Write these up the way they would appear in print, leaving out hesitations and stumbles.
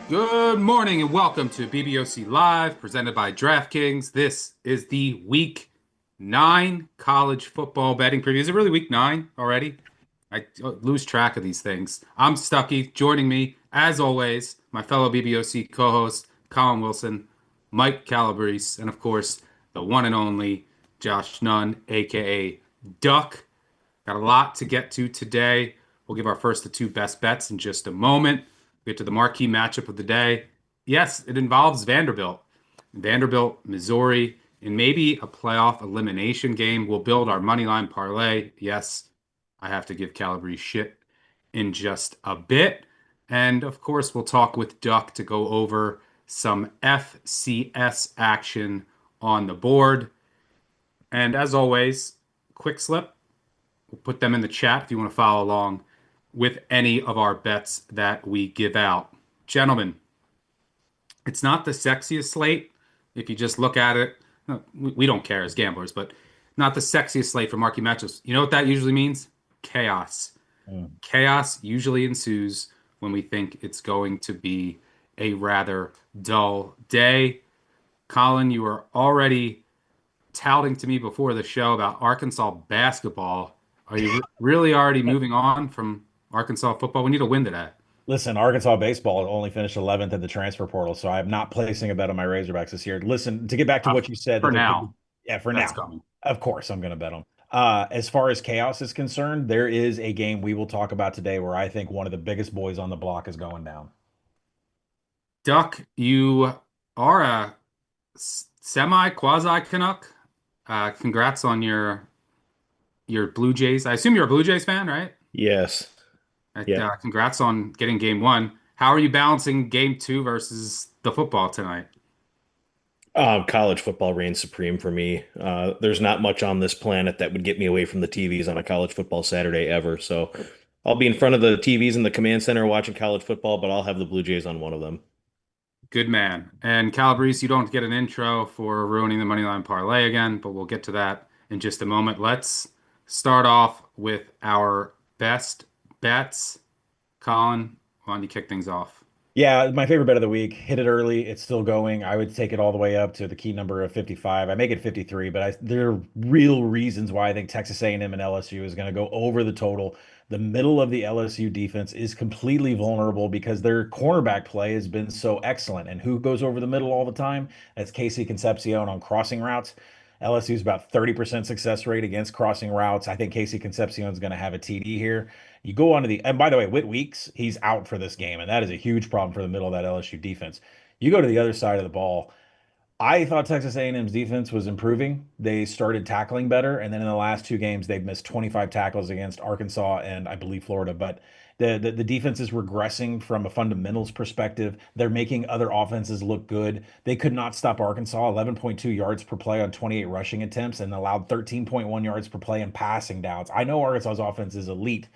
Good morning and welcome to BBOC Live, presented by DraftKings. This is the Week 9 college football betting preview. Is it really Week 9 already? I lose track of these things. I'm Stuckey. Joining me, as always, my fellow BBOC co-host, Collin Wilson, Mike Calabrese, and of course, the one and only Josh Nunn, aka Duck. Got a lot to get to today. We'll give our first to two best bets in just a moment. We get to the marquee matchup of the day. Yes, it involves Vanderbilt. Vanderbilt, Missouri, and maybe a playoff elimination game. We'll build our money line parlay. Yes, I have to give Calabrese shit in just a bit. And of course, we'll talk with Duck to go over some FCS action on the board. And as always, quick slip. We'll put them in the chat if you want to follow along with any of our bets that we give out. Gentlemen, it's not the sexiest slate. If you just look at it, we don't care as gamblers, but not the sexiest slate for marquee matchups. You know what that usually means? Chaos. Mm. Chaos usually ensues when we think it's going to be a rather dull day. Collin, you were already touting to me before the show about Arkansas basketball. Are you really already moving on from Arkansas football? We need a win today. Listen, Arkansas baseball only finished 11th in the transfer portal, so I'm not placing a bet on my Razorbacks this year. Listen, to get back to Uh, what you said, for that there could be, now, yeah, for that's now, coming. of course, I'm going to bet them. As far as chaos is concerned, there is a game we will talk about today where I think one of the biggest boys on the block is going down. Duck, you are a semi quasi Canuck. Congrats on your Blue Jays. I assume you're a Blue Jays fan, right? Yes. Yeah. Congrats on getting game one. How are you balancing game two versus the football tonight? College football reigns supreme for me. There's not much on this planet that would get me away from the TVs on a college football Saturday ever. So I'll be in front of the TVs in the command center watching college football, but I'll have the Blue Jays on one of them. Good man. And Calabrese, you don't get an intro for ruining the moneyline parlay again, but we'll get to that in just a moment. Let's start off with our best bets. Colin, why don't you kick things off? Yeah, my favorite bet of the week. Hit it early. It's still going. I would take it all the way up to the key number of 55. I make it 53, but there are real reasons why I think Texas A&M and LSU is going to go over the total. The middle of the LSU defense is completely vulnerable because their cornerback play has been so excellent. And who goes over the middle all the time? That's Casey Concepcion on crossing routes. LSU is about 30% success rate against crossing routes. I think Casey Concepcion is going to have a TD here. You go on to and by the way, Whit Weeks, he's out for this game, and that is a huge problem for the middle of that LSU defense. You go to the other side of the ball. I thought Texas A&M's defense was improving. They started tackling better, and then in the last two games, they've missed 25 tackles against Arkansas and I believe Florida. But the defense is regressing from a fundamentals perspective. They're making other offenses look good. They could not stop Arkansas, 11.2 yards per play on 28 rushing attempts, and allowed 13.1 yards per play in passing downs. I know Arkansas's offense is elite,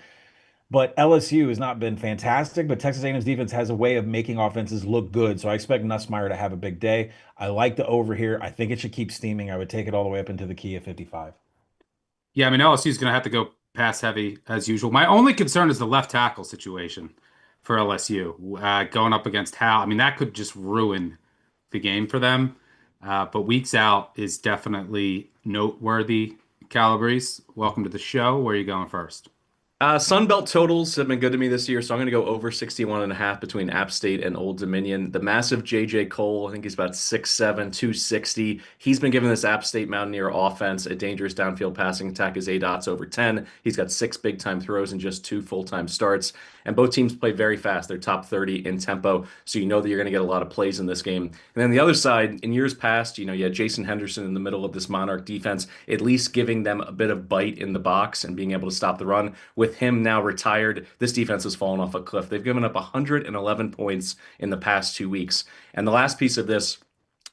but LSU has not been fantastic, but Texas A&M's defense has a way of making offenses look good. So I expect Nussmeier to have a big day. I like the over here. I think it should keep steaming. I would take it all the way up into the key of 55. Yeah, I mean, LSU is going to have to go pass heavy as usual. My only concern is the left tackle situation for LSU going up against Hal. I mean, that could just ruin the game for them. But weeks out is definitely noteworthy. Calabrese, welcome to the show. Where are you going first? Sunbelt totals have been good to me this year, so I'm going to go over 61.5 between App State and Old Dominion. The massive J.J. Cole, I think he's about 6'7", 260. He's been giving this App State Mountaineer offense a dangerous downfield passing attack. His ADOT's over 10. He's got 6 big-time throws and just 2 full-time starts. And both teams play very fast. They're top 30 in tempo, so you know that you're going to get a lot of plays in this game. And then the other side, in years past, you had Jason Henderson in the middle of this Monarch defense, at least giving them a bit of bite in the box and being able to stop the run. With him now retired, this defense has fallen off a cliff. They've given up 111 points in the past 2 weeks. And the last piece of this,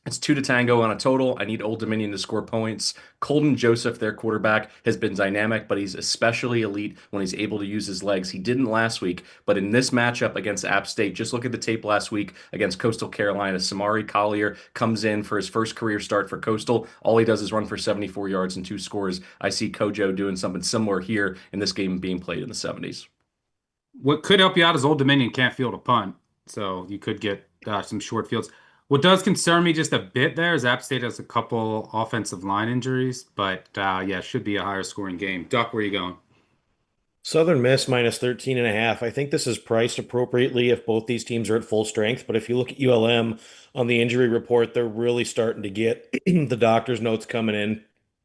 it's two to tango on a total. I need Old Dominion to score points. Colton Joseph, their quarterback, has been dynamic, but he's especially elite when he's able to use his legs. He didn't last week, but in this matchup against App State, just look at the tape last week against Coastal Carolina. Samari Collier comes in for his first career start for Coastal. All he does is run for 74 yards and 2 scores. I see Kojo doing something similar here in this game being played in the 70s. What could help you out is Old Dominion can't field a punt, so you could get some short fields. What does concern me just a bit there is App State has a couple offensive line injuries, but yeah, should be a higher scoring game. Duck, where are you going? Southern Miss minus 13.5. I think this is priced appropriately if both these teams are at full strength. But if you look at ULM on the injury report, they're really starting to get the doctor's notes coming in.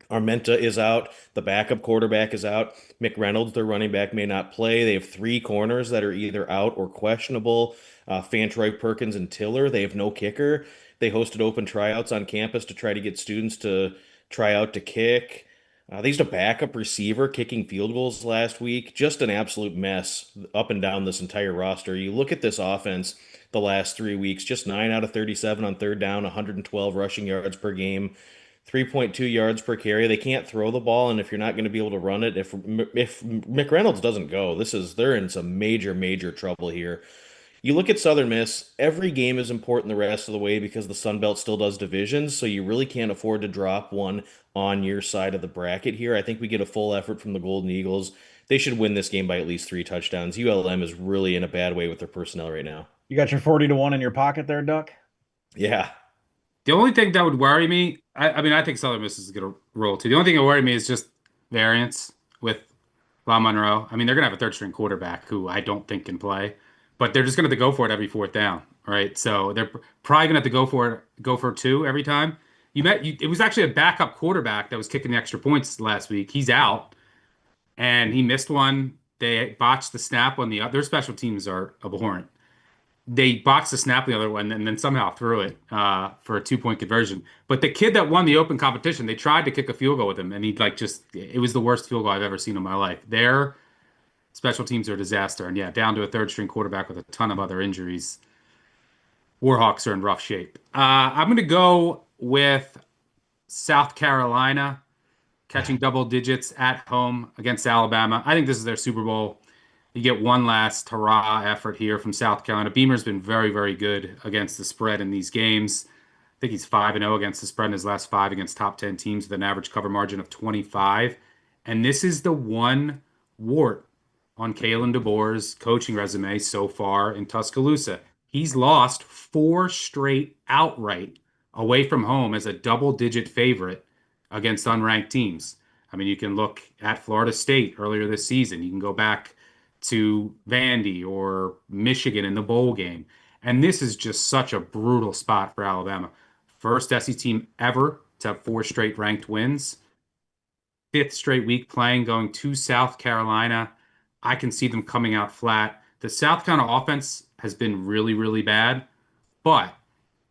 Armenta is out. The backup quarterback is out. McReynolds, their running back, may not play. They have three corners that are either out or questionable. Fantroy, Perkins, and Tiller. They have no kicker. They hosted open tryouts on campus to try to get students to try out to kick. They used a backup receiver kicking field goals last week. Just an absolute mess up and down this entire roster. You look at this offense the last 3 weeks, just 9 out of 37 on third down, 112 rushing yards per game, 3.2 yards per carry. They can't throw the ball, and if you're not going to be able to run it, if McReynolds doesn't go, they're in some major trouble here. You look at Southern Miss, every game is important the rest of the way because the Sun Belt still does divisions, so you really can't afford to drop one on your side of the bracket here. I think we get a full effort from the Golden Eagles. They should win this game by at least 3 touchdowns. ULM is really in a bad way with their personnel right now. You got your 40 to 1 in your pocket there, Duck? Yeah. The only thing that would worry me, I mean, I think Southern Miss is going to roll too. The only thing that would worry me is just variance with La Monroe. I mean, they're going to have a third string quarterback who I don't think can play, but they're just going to have to go for it every fourth down, right? So they're probably going to have to go for two every time. It was actually a backup quarterback that was kicking the extra points last week. He's out, and he missed one. They botched the snap on the other. Their special teams are abhorrent. They boxed the snap on the other one and then somehow threw it for a 2-point conversion. But the kid that won the open competition, they tried to kick a field goal with him, and it was the worst field goal I've ever seen in my life. Their special teams are a disaster, and yeah, down to a third string quarterback with a ton of other injuries. Warhawks are in rough shape. I'm going to go with South Carolina catching double digits at home against Alabama. I think this is their Super Bowl. You get one last hurrah effort here from South Carolina. Beamer's been very good against the spread in these games. I think he's 5-0 against the spread in his last 5 against top 10 teams with an average cover margin of 25. And this is the one wart on Kalen DeBoer's coaching resume so far in Tuscaloosa. He's lost 4 straight outright away from home as a double-digit favorite against unranked teams. I mean, you can look at Florida State earlier this season. You can go back to Vandy or Michigan in the bowl game. And this is just such a brutal spot for Alabama. First SEC team ever to have 4 straight ranked wins. 5th straight week playing, going to South Carolina. I can see them coming out flat. The South Carolina offense has been really bad, but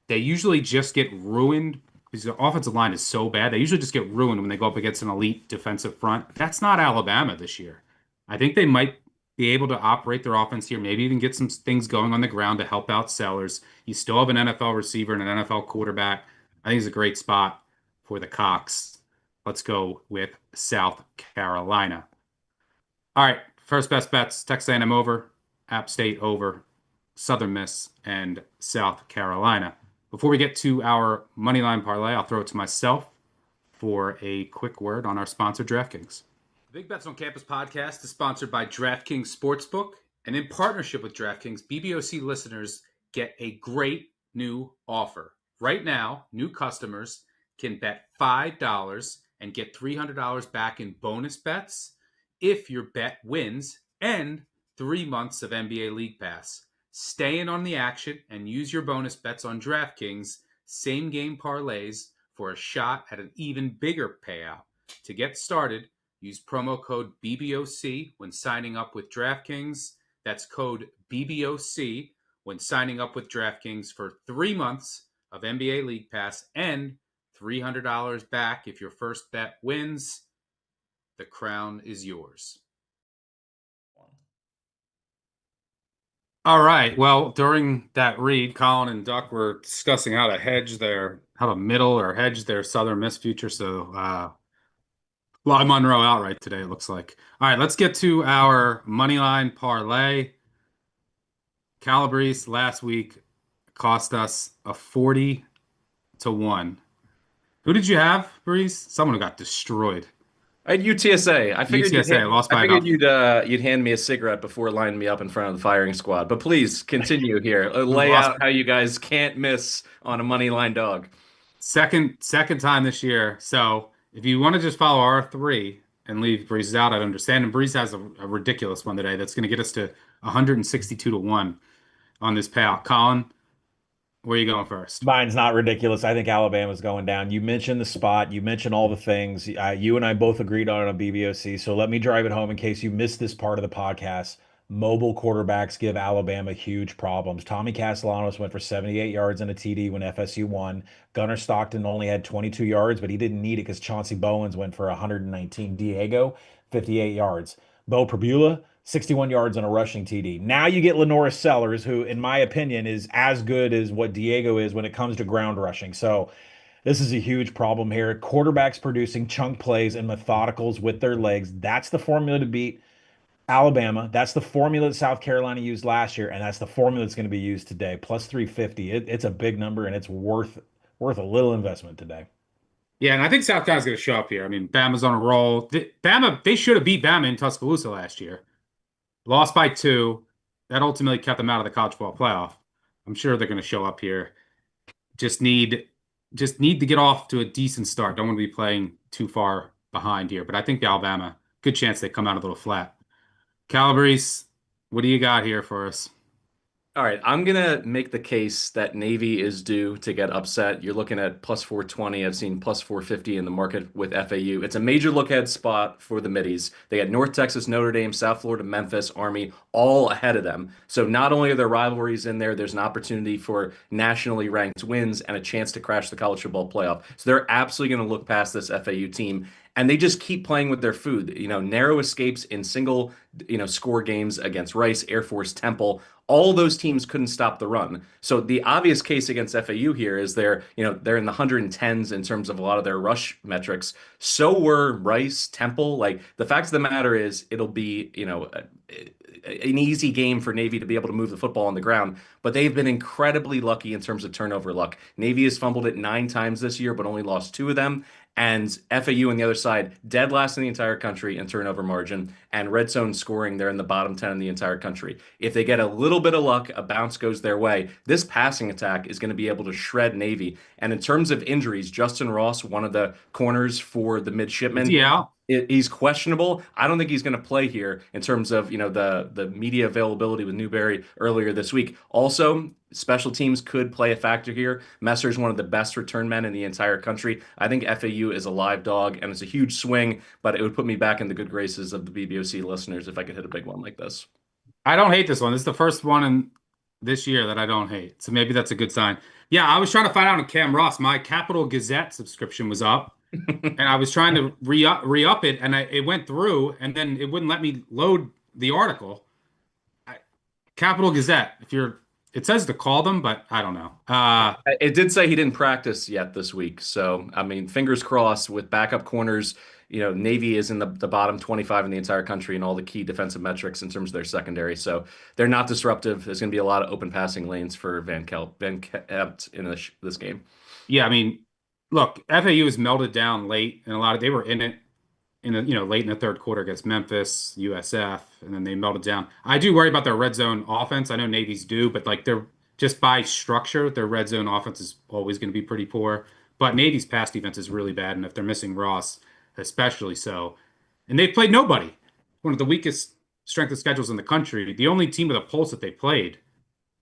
they usually just get ruined because the offensive line is so bad. They usually just get ruined when they go up against an elite defensive front. That's not Alabama this year. I think they might be able to operate their offense here, maybe even get some things going on the ground to help out Sellers. You still have an NFL receiver and an NFL quarterback. I think it's a great spot for the Cox. Let's go with South Carolina. All right, first best bets, Texas A&M over, App State over, Southern Miss, and South Carolina. Before we get to our Moneyline Parlay, I'll throw it to myself for a quick word on our sponsor, DraftKings. The Big Bets on Campus podcast is sponsored by DraftKings Sportsbook, and in partnership with DraftKings, BBOC listeners get a great new offer. Right now, new customers can bet $5 and get $300 back in bonus bets if your bet wins and 3 months of NBA League Pass. Stay in on the action and use your bonus bets on DraftKings same game parlays for a shot at an even bigger payout. To get started, use promo code BBOC when signing up with DraftKings. That's code BBOC when signing up with DraftKings for 3 months of NBA League Pass and $300 back if your first bet wins. The crown is yours. All right. Well, during that read, Collin and Duck were discussing how to middle or hedge their Southern Miss future. So, La Monroe outright today, it looks like. All right, let's get to our Moneyline Parlay. Calabrese last week cost us a 40 to 1. Who did you have, Breeze? Someone who got destroyed. I had UTSA. UTSA lost I by figured about you'd hand me a cigarette before lining me up in front of the firing squad. But please continue here. Lay lost out how you guys can't miss on a money line dog. second time this year. So if you want to just follow our three and leave Breeze out, I'd understand. And Breeze has a ridiculous one today that's going to get us to 162 to 1 on this payout. Colin, where are you going first? Mine's not ridiculous. I think Alabama's going down. You mentioned the spot. You mentioned all the things. You and I both agreed on it on BBOC. So let me drive it home in case you missed this part of the podcast. Mobile quarterbacks give Alabama huge problems. Tommy Castellanos went for 78 yards and a TD when FSU won. Gunnar Stockton only had 22 yards, but he didn't need it because Chauncey Bowens went for 119. Diego, 58 yards. Bo Prabula, 61 yards and a rushing TD. Now you get Lenoris Sellers, who, in my opinion, is as good as what Diego is when it comes to ground rushing. So this is a huge problem here. Quarterbacks producing chunk plays and methodicals with their legs. That's the formula to beat Alabama. That's the formula that South Carolina used last year, and that's the formula that's going to be used today. Plus 350. It's a big number, and it's worth a little investment today. Yeah, and I think South Carolina's going to show up here. I mean, Bama's on a roll. Bama, they should have beat Bama in Tuscaloosa last year. Lost by 2. That ultimately kept them out of the college football playoff. I'm sure they're going to show up here. Just need to get off to a decent start. Don't want to be playing too far behind here. But I think the Alabama, good chance they come out a little flat. Calabrese, what do you got here for us? All right, I'm gonna make the case that Navy is due to get upset. You're looking at plus 420. I've seen plus 450 in the market with FAU. It's a major look ahead spot for the Middies. They got North Texas, Notre Dame, South Florida, Memphis, Army, all ahead of them. So not only are there rivalries in there, there's an opportunity for nationally ranked wins and a chance to crash the college football playoff. So they're absolutely going to look past this FAU team. And they just keep playing with their food. Narrow escapes in single, score games against Rice, Air Force, Temple. All those teams couldn't stop the run. So the obvious case against FAU here is they're in the 110s in terms of a lot of their rush metrics. So were Rice, Temple. Like the fact of the matter is, it'll be an easy game for Navy to be able to move the football on the ground. But they've been incredibly lucky in terms of turnover luck. Navy has fumbled it 9 times this year, but only lost 2 of them. And FAU on the other side, dead last in the entire country in turnover margin, and red zone scoring, they're in the bottom 10 in the entire country. If they get a little bit of luck, a bounce goes their way, this passing attack is going to be able to shred Navy. And in terms of injuries, Justin Ross, one of the corners for the midshipmen, Yeah. he's questionable. I don't think he's going to play here in terms of the media availability with Newberry earlier this week. Also, special teams could play a factor here. Messer's one of the best return men in the entire country. I think FAU is a live dog, and it's a huge swing, but it would put me back in the good graces of the BBOC listeners if I could hit a big one like this. I don't hate this one. This is the first one in this year that I don't hate. So maybe that's a good sign. Yeah, I was trying to find out on Cam Ross. My Capital Gazette subscription was up, and I was trying to re-up it, and it went through, and then it wouldn't let me load the article. Capital Gazette, it says to call them, but I don't know. It did say he didn't practice yet this week. So, I mean, fingers crossed with backup corners. Navy is in the bottom 25 in the entire country and all the key defensive metrics in terms of their secondary. So they're not disruptive. There's going to be a lot of open passing lanes for Van Kempt in this game. Yeah, I mean, look, FAU has melted down late, and they were in it late in the third quarter against Memphis, USF, and then they melted down. I do worry about their red zone offense. I know Navy's do, but like they're just by structure, their red zone offense is always going to be pretty poor. But Navy's pass defense is really bad, and if they're missing Ross, especially so, and they've played nobody. One of the weakest strength of schedules in the country. The only team with a pulse that they played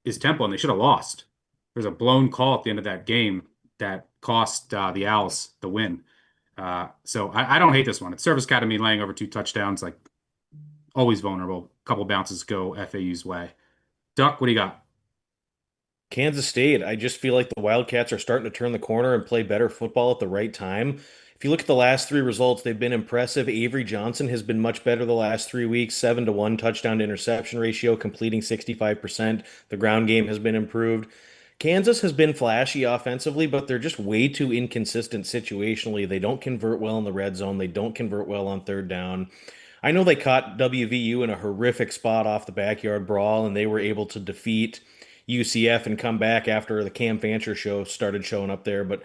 is Temple, and they should have lost. There's a blown call at the end of that game that cost the Owls the win. So I don't hate this one. It's Service Academy laying over 2 touchdowns, like always vulnerable. A couple bounces go FAU's way. Duck, what do you got? Kansas State, I just feel like the Wildcats are starting to turn the corner and play better football at the right time. If you look at the last 3 results, they've been impressive. Avery Johnson has been much better the last 3 weeks, 7-1 touchdown to interception ratio, completing 65%. The ground game has been improved. Kansas has been flashy offensively, but they're just way too inconsistent situationally. They don't convert well in the red zone. They don't convert well on third down. I know they caught WVU in a horrific spot off the backyard brawl, and they were able to defeat UCF and come back after the Cam Fancher show started showing up there. But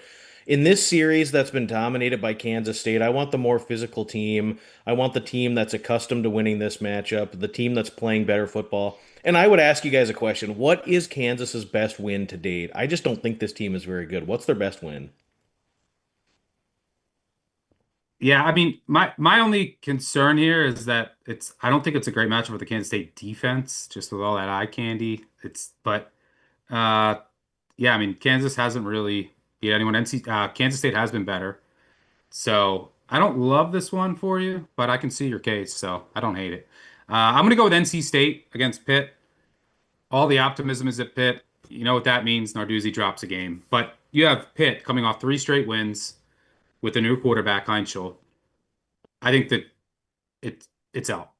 In this series that's been dominated by Kansas State, I want the more physical team. I want the team that's accustomed to winning this matchup, the team that's playing better football. And I would ask you guys a question. What is Kansas's best win to date? I just don't think this team is very good. What's their best win? Yeah, I mean, my only concern here is that I don't think it's a great matchup with the Kansas State defense, just with all that eye candy. But uh yeah, I mean, Kansas hasn't really beat anyone. Kansas State has been better. So I don't love this one for you, but I can see your case, so I don't hate it. I'm gonna go with NC State against Pitt. All the optimism is at Pitt. You know what that means. Narduzzi drops a game. But you have Pitt coming off three straight wins with a new quarterback, Heinschel. I think that it's out.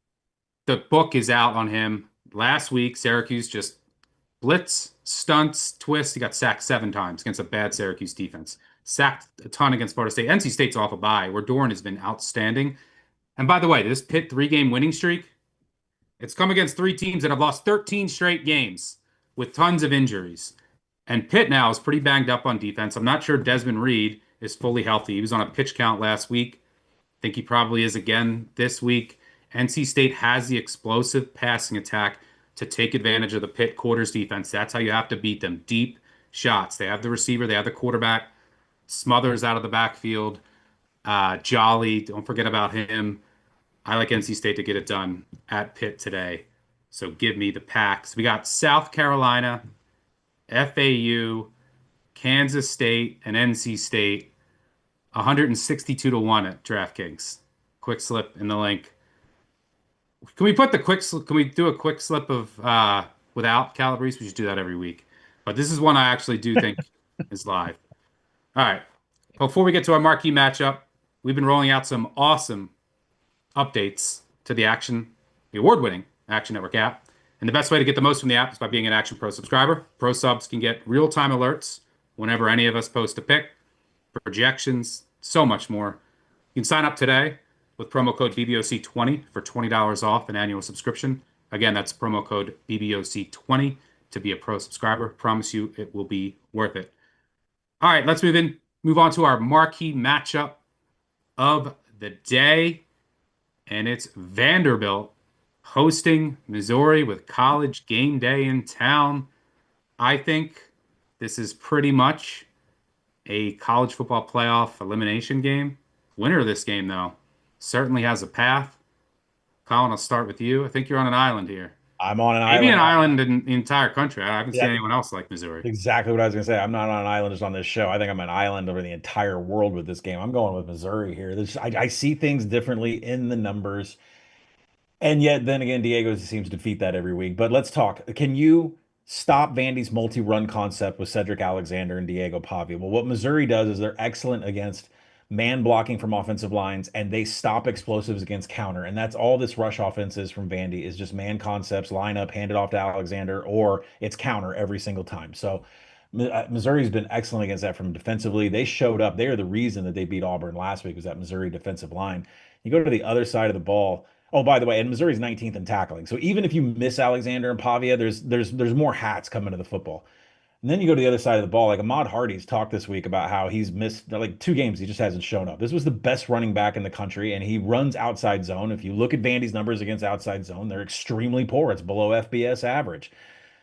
The book is out on him. Last week, Syracuse just blitz, stunts, twist. He got sacked 7 times against a bad Syracuse defense. Sacked a ton against Florida State. NC State's off a bye, where Doran has been outstanding. And by the way, this Pitt 3-game winning streak, it's come against 3 teams that have lost 13 straight games with tons of injuries. And Pitt now is pretty banged up on defense. I'm not sure Desmond Reed is fully healthy. He was on a pitch count last week. I think he probably is again this week. NC State has the explosive passing attack to take advantage of the Pitt quarters defense. That's how you have to beat them. Deep shots. They have the receiver, they have the quarterback. Smothers out of the backfield. Jolly, don't forget about him. I like NC State to get it done at Pitt today. So give me the Packs. We got South Carolina, FAU, Kansas State, and NC State. 162 to 1 at DraftKings. Quick slip in the link. Can we put the quick slip? Can we do a quick slip of without Calabrese? We should do that every week. But this is one I actually do think is live. All right. Before we get to our marquee matchup, we've been rolling out some awesome updates to the award-winning Action Network app. And the best way to get the most from the app is by being an Action Pro subscriber. Pro subs can get real-time alerts whenever any of us post a pick, projections, so much more. You can sign up today with promo code BBOC20 for $20 off an annual subscription. Again, that's promo code BBOC20 to be a pro subscriber. Promise you it will be worth it. All right, let's move on to our marquee matchup of the day. And it's Vanderbilt hosting Missouri with college game day in town. I think this is pretty much a college football playoff elimination game. Winner of this game, though, certainly has a path. Collin, I'll start with you. I think you're on an island here. I'm on an Maybe an island. island in the entire country. I haven't seen Yeah, anyone else like Missouri. exactly what I was going to say. I'm not on an island just on this show. I think I'm an island over the entire world with this game. I'm going with Missouri here. I see things differently in the numbers. And yet, then again, Diego seems to defeat that every week. But let's talk. Can you stop Vandy's multi-run concept with Cedric Alexander and Diego Pavia? Well, what Missouri does is they're excellent against man blocking from offensive lines, and they stop explosives against counter. And that's all this rush offense is from Vandy is just man concepts, line up, hand it off to Alexander, or it's counter every single time. So Missouri's been excellent against that from defensively. They showed up. They are the reason that they beat Auburn last week was that Missouri defensive line. You go to the other side of the ball. Oh, by the way, and Missouri's 19th in tackling. So even if you miss Alexander and Pavia, there's more hats coming to the football. And then you go to the other side of the ball. Like Ahmad Hardy's talked this week about how he's missed like 2 games. He just hasn't shown up. This was the best running back in the country, and he runs outside zone. If you look at Vandy's numbers against outside zone, they're extremely poor. It's below FBS average.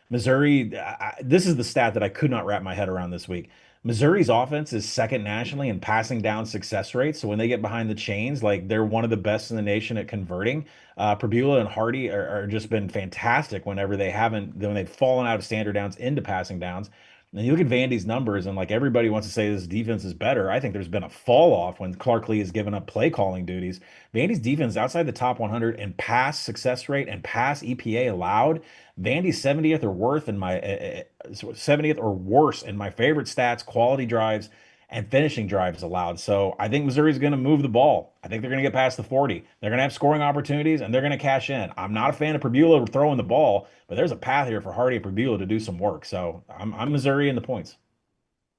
Missouri, this is the stat that I could not wrap my head around this week. Missouri's offense is second nationally in passing down success rates. So when they get behind the chains, like they're one of the best in the nation at converting. Prbula and Hardy are just been fantastic whenever when they've fallen out of standard downs into passing downs. And you look at Vandy's numbers, and like everybody wants to say this defense is better. I think there's been a fall off when Clark Lee has given up play calling duties. Vandy's defense outside the top 100 in pass success rate and pass EPA allowed. Vandy's 70th or worth in my 70th or worse in my favorite stats, quality drives and finishing drives allowed. So I think Missouri's going to move the ball. I think they're going to get past the 40. They're going to have scoring opportunities and they're going to cash in. I'm not a fan of Prbula throwing the ball, but there's a path here for Hardy and Prbula to do some work. So I'm Missouri in the points.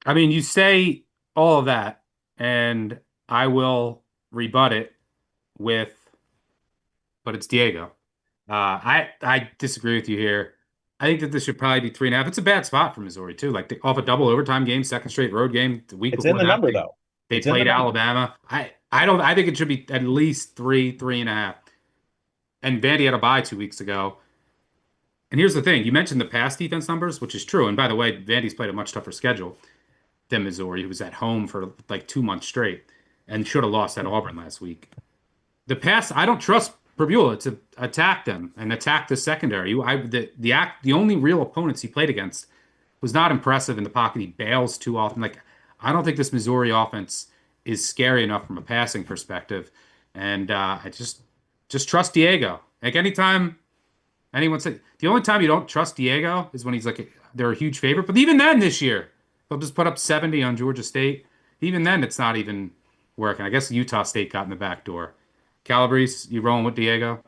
I mean, you say all of that, and I will rebut it with, but it's Diego. I disagree with you here. I think that this should probably be 3.5. It's a bad spot for Missouri too. Like off a double overtime game, second straight road game. The week It's in before the that, number, they though. they It's in the played number. Alabama. I don't. I think it should be at least 3.5. And Vandy had a bye 2 weeks ago. And here's the thing: you mentioned the pass defense numbers, which is true. And by the way, Vandy's played a much tougher schedule than Missouri, who was at home for like 2 months straight and should have lost at Auburn last week. The pass, I don't trust Prabula to attack them and attack the secondary. The only real opponents he played against was not impressive in the pocket. He bails too often. Like I don't think this Missouri offense is scary enough from a passing perspective. And I just trust Diego. Like anytime anyone say the only time you don't trust Diego is when he's like they're a huge favorite. But even then this year, they'll just put up 70 on Georgia State. Even then, it's not even working. I guess Utah State got in the back door. Calabrese, you rolling with Diego?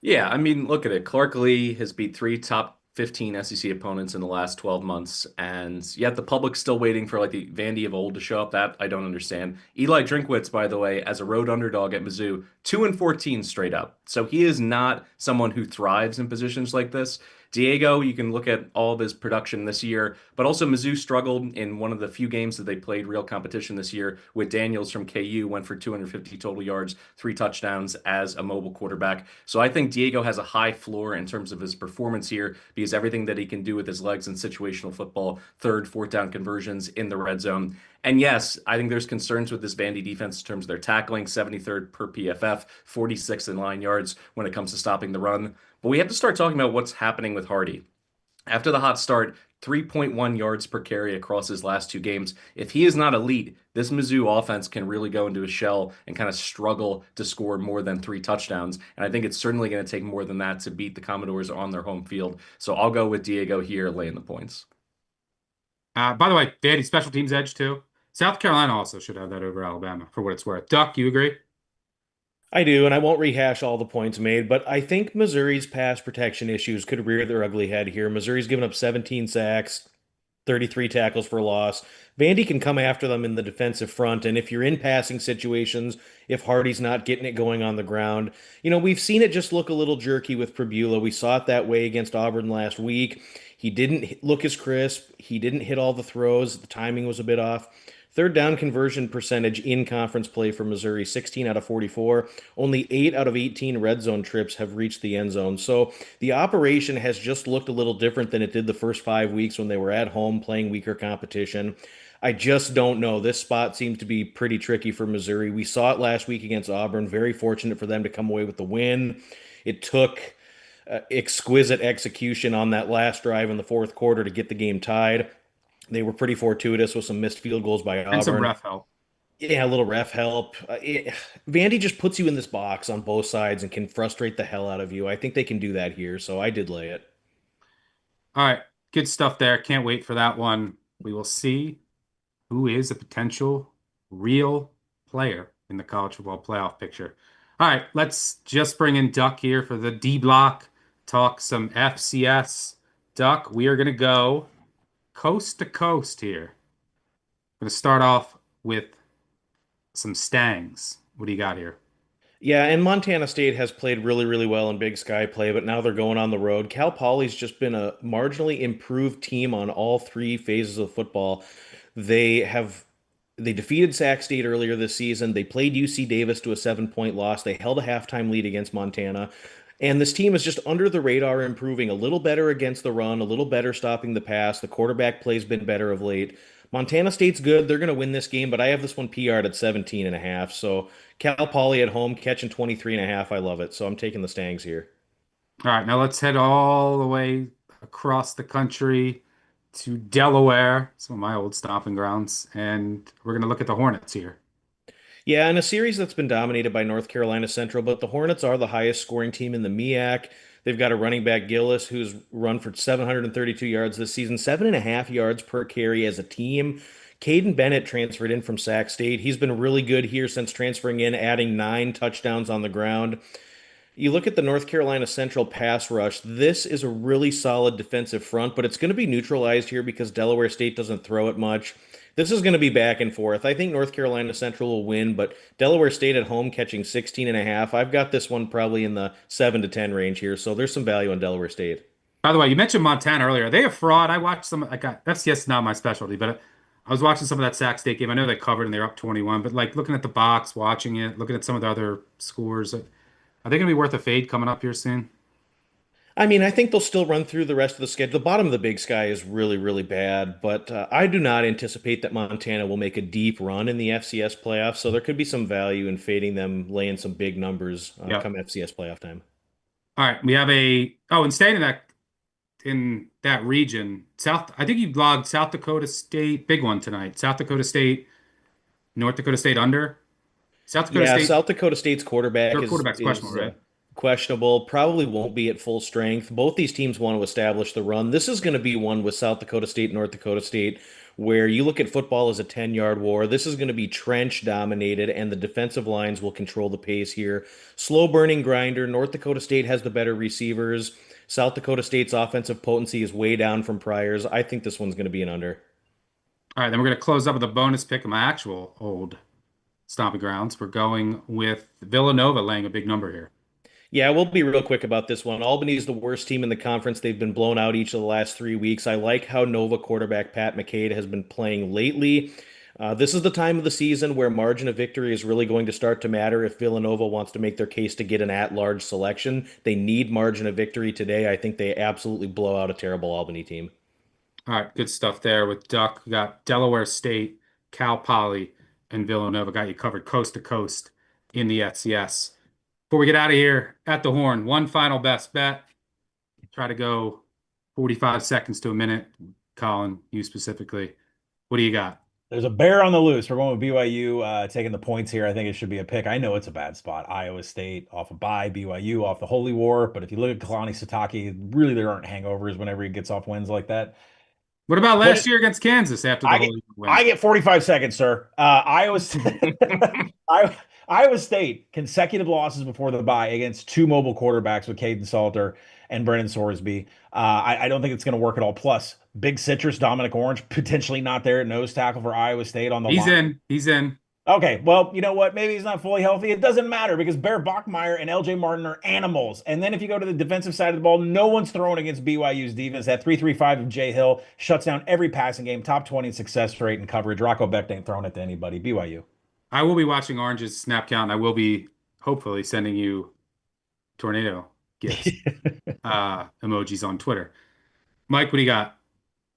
Yeah, I mean, look at it. Clark Lee has beat three top 15 SEC opponents in the last 12 months, and yet the public's still waiting for like the Vandy of old to show up. That I don't understand. Eli Drinkwitz, by the way, as a road underdog at Mizzou, 2-14 straight up. So he is not someone who thrives in positions like this. Diego, you can look at all of his production this year, but also Mizzou struggled in one of the few games that they played real competition this year with Daniels from KU, went for 250 total yards, 3 touchdowns as a mobile quarterback. So I think Diego has a high floor in terms of his performance here because everything that he can do with his legs in situational football, third, fourth down conversions in the red zone. And yes, I think there's concerns with this Vandy defense in terms of their tackling, 73rd per PFF, 46th in line yards when it comes to stopping the run. But we have to start talking about what's happening with Hardy. After the hot start, 3.1 yards per carry across his last 2 games. If he is not elite, this Mizzou offense can really go into a shell and kind of struggle to score more than 3 touchdowns. And I think it's certainly going to take more than that to beat the Commodores on their home field. So I'll go with Diego here, laying the points. By the way, they had a special teams edge too. South Carolina also should have that over Alabama for what it's worth. Duck, you agree? I do, and I won't rehash all the points made, but I think Missouri's pass protection issues could rear their ugly head here. Missouri's given up 17 sacks, 33 tackles for loss. Vandy can come after them in the defensive front, and if you're in passing situations, if Hardy's not getting it going on the ground, we've seen it just look a little jerky with Prabula. We saw it that way against Auburn last week. He didn't look as crisp. He didn't hit all the throws. The timing was a bit off. Third down conversion percentage in conference play for Missouri, 16 out of 44. Only 8 out of 18 red zone trips have reached the end zone. So the operation has just looked a little different than it did the first 5 weeks when they were at home playing weaker competition. I just don't know. This spot seems to be pretty tricky for Missouri. We saw it last week against Auburn. Very fortunate for them to come away with the win. It took exquisite execution on that last drive in the fourth quarter to get the game tied. They were pretty fortuitous with some missed field goals by And some Auburn. ref help. Yeah, a little ref help. Vandy just puts you in this box on both sides and can frustrate the hell out of you. I think they can do that here, so I did lay it. All right, good stuff there. Can't wait for that one. We will see who is a potential real player in the college football playoff picture. All right, let's just bring in Duck here for the D block, talk some FCS. Duck, we are going to go coast to coast here. I'm going to start off with some Stangs. What do you got here? Yeah, and Montana State has played really, really well in Big Sky play, but now they're going on the road. Cal Poly's just been a marginally improved team on all three phases of football. They have they defeated Sac State earlier this season. They played UC Davis to a 7-point loss. They held a halftime lead against Montana. And this team is just under the radar, improving a little better against the run, a little better stopping the pass. The quarterback play's been better of late. Montana State's good. They're going to win this game, but I have this one PR'd at 17 and a half. So Cal Poly at home catching 23 and a half. I love it. So I'm taking the Stangs here. All right, now let's head all the way across the country to Delaware, some of my old stomping grounds, and we're going to look at the Hornets here. Yeah, in a series that's been dominated by North Carolina Central, but the Hornets are the highest scoring team in the MEAC. They've got a running back, Gillis, who's run for 732 yards this season, 7.5 yards per carry as a team. Caden Bennett transferred in from Sac State. He's been really good here since transferring in, adding 9 touchdowns on the ground. You look at the North Carolina Central pass rush. This is a really solid defensive front, but it's going to be neutralized here because Delaware State doesn't throw it much. This is going to be back and forth. I think North Carolina Central will win, but Delaware State at home catching 16 and a half. I've got this one probably in the 7 to 10 range here, so there's some value on Delaware State. By the way, you mentioned Montana earlier. Are they a fraud? I watched some. That's yes, not my specialty, but I was watching some of that Sac State game. I know they covered and they're up 21, but like looking at the box, watching it, looking at some of the other scores, are they going to be worth a fade coming up here soon? I mean, I think they'll still run through the rest of the schedule. The bottom of the Big Sky is really, really bad, but I do not anticipate that Montana will make a deep run in the FCS playoffs. So there could be some value in fading them, laying some big numbers Yeah. come FCS playoff time. All right, we have and staying in that region, South. I think you logged South Dakota State, big one tonight. South Dakota State, North Dakota State under. South Dakota Yeah, State, South Dakota State's quarterback their is quarterback's questionable, is right? questionable. Probably won't be at full strength. Both these teams want to establish the run. This is going to be one with South Dakota State, North Dakota State, where you look at football as a 10-yard war. This is going to be trench dominated, and the defensive lines will control the pace here. Slow burning grinder. North Dakota State has the better receivers. South Dakota State's offensive potency is way down from priors. I think this one's going to be an under. All right, then we're going to close up with a bonus pick of my actual old stomping grounds. We're going with Villanova laying a big number here. Yeah, we'll be real quick about this one. Albany's the worst team in the conference. They've been blown out each of the last 3 weeks. I like how Nova quarterback Pat McCade has been playing lately. This is the time of the season where margin of victory is really going to start to matter if Villanova wants to make their case to get an at-large selection. They need margin of victory today. I think they absolutely blow out a terrible Albany team. All right, good stuff there with Duck. We got Delaware State, Cal Poly, and Villanova got you covered coast to coast in the FCS. Before we get out of here, at the horn, one final best bet. Try to go 45 seconds to a minute. Collin, you specifically. What do you got? There's a bear on the loose. We're going with BYU taking the points here. I think it should be a pick. I know it's a bad spot. Iowa State off a bye, BYU off the Holy War. But if you look at Kalani Sitake, really there aren't hangovers whenever he gets off wins like that. What about Put last it, year against Kansas after the I get Holy win? I get 45 seconds, sir. Iowa I, Iowa State consecutive losses before the bye against two mobile quarterbacks with Caden Salter and Brennan Sorsby. I don't think it's going to work at all. Plus, big citrus, Dominic Orange potentially not there at nose tackle for Iowa State on the He's line. in. He's in. Okay, well, you know what? Maybe he's not fully healthy. It doesn't matter because Bear Bachmeyer and LJ Martin are animals. And then if you go to the defensive side of the ball, no one's throwing against BYU's defense. That 3-3-5 of Jay Hill shuts down every passing game, top 20 in success rate and coverage. Rocco Becht ain't throwing it to anybody. BYU. I will be watching Orange's snap count, and I will be hopefully sending you tornado gifts, emojis on Twitter. Mike, what do you got?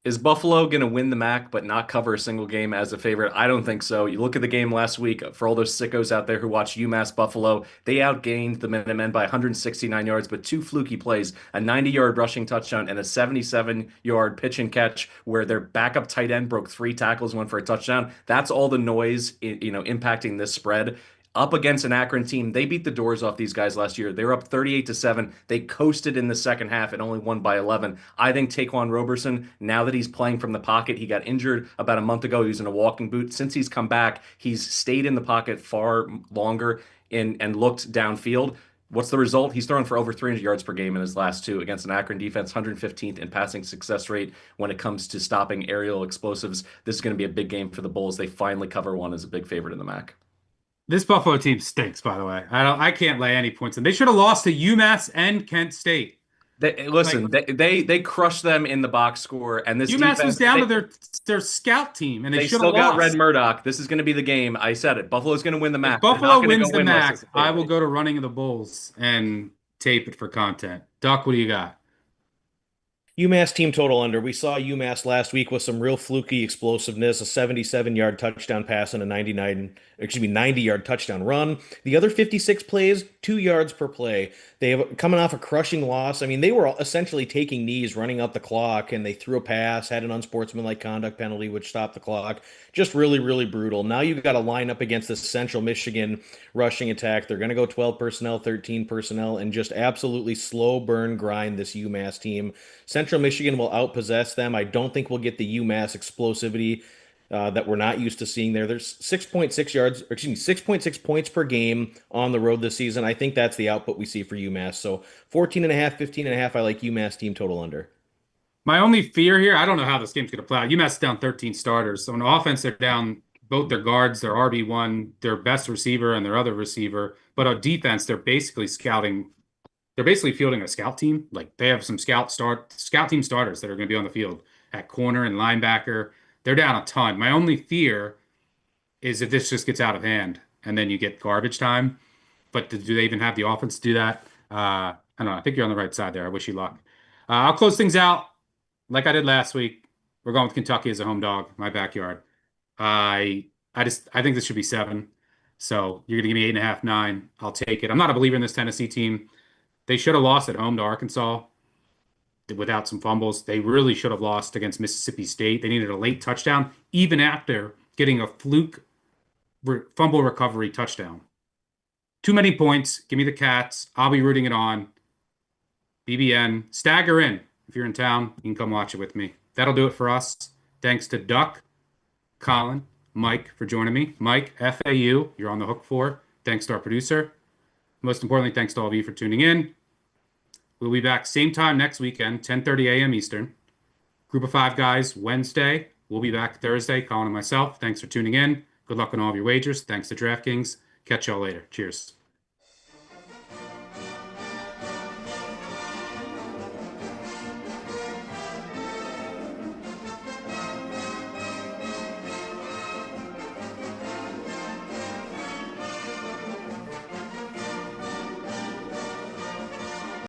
Is Buffalo going to win the MAC but not cover a single game as a favorite? I don't think so. You look at the game last week, for all those sickos out there who watch UMass Buffalo, they outgained the Minutemen by 169 yards, but two fluky plays, a 90-yard rushing touchdown and a 77-yard pitch and catch where their backup tight end broke three tackles, went for a touchdown. That's all the noise, impacting this spread. Up against an Akron team, they beat the doors off these guys last year. They were up 38-7. They coasted in the second half and only won by 11. I think Taquan Roberson, now that he's playing from the pocket, he got injured about a month ago. He was in a walking boot. Since he's come back, he's stayed in the pocket far longer and looked downfield. What's the result? He's thrown for over 300 yards per game in his last two against an Akron defense, 115th in passing success rate when it comes to stopping aerial explosives. This is going to be a big game for the Bulls. They finally cover one as a big favorite in the MAC. This Buffalo team stinks, by the way. I can't lay any points in. They should have lost to UMass and Kent State. They crushed them in the box score, and this UMass defense, was down to their scout team, and they should have still got lost. Red Murdoch. This is going to be the game. I said it. Buffalo's going to win the MAC. If Buffalo wins the winless MAC, as a I will favorite. go to running of the Bulls and tape it for content. Duck, what do you got? UMass team total under. We saw UMass last week with some real fluky explosiveness, a 77-yard touchdown pass and a 90-yard touchdown run. The other 56 plays, 2 yards per play. They have coming off a crushing loss. I mean, they were essentially taking knees, running out the clock, and they threw a pass, had an unsportsmanlike conduct penalty, which stopped the clock. Just really, really brutal. Now you've got to line up against this Central Michigan rushing attack. They're going to go 12 personnel, 13 personnel, and just absolutely slow burn grind this UMass team. Central Michigan will outpossess them. I don't think we'll get the UMass explosivity that we're not used to seeing there. There's 6.6 points per game on the road this season. I think that's the output we see for UMass. So 14.5, 15.5, I like UMass team total under. My only fear here, I don't know how this game's going to play out. UMass is down 13 starters. So on offense, they're down both their guards, their RB1, their best receiver, and their other receiver. But on defense, they're basically scouting they're basically fielding a scout team. Like they have some scout team starters that are going to be on the field at corner and linebacker. They're down a ton. My only fear is if this just gets out of hand and then you get garbage time. But do they even have the offense to do that? I don't know. I think you're on the right side there. I wish you luck. I'll close things out like I did last week. We're going with Kentucky as a home dog, my backyard. I think this should be 7. So you're gonna give me 8.5, 9. I'll take it. I'm not a believer in this Tennessee team. They should have lost at home to Arkansas without some fumbles. They really should have lost against Mississippi State. They needed a late touchdown, even after getting a fluke fumble recovery touchdown. Too many points. Give me the Cats. I'll be rooting it on. BBN. Stagger in. If you're in town, you can come watch it with me. That'll do it for us. Thanks to Duck, Collin, Mike for joining me. Mike, FAU, you're on the hook for. Thanks to our producer. Most importantly, thanks to all of you for tuning in. We'll be back same time next weekend, 10:30 a.m. Eastern. Group of 5 guys Wednesday. We'll be back Thursday, Collin and myself. Thanks for tuning in. Good luck on all of your wagers. Thanks to DraftKings. Catch y'all later. Cheers.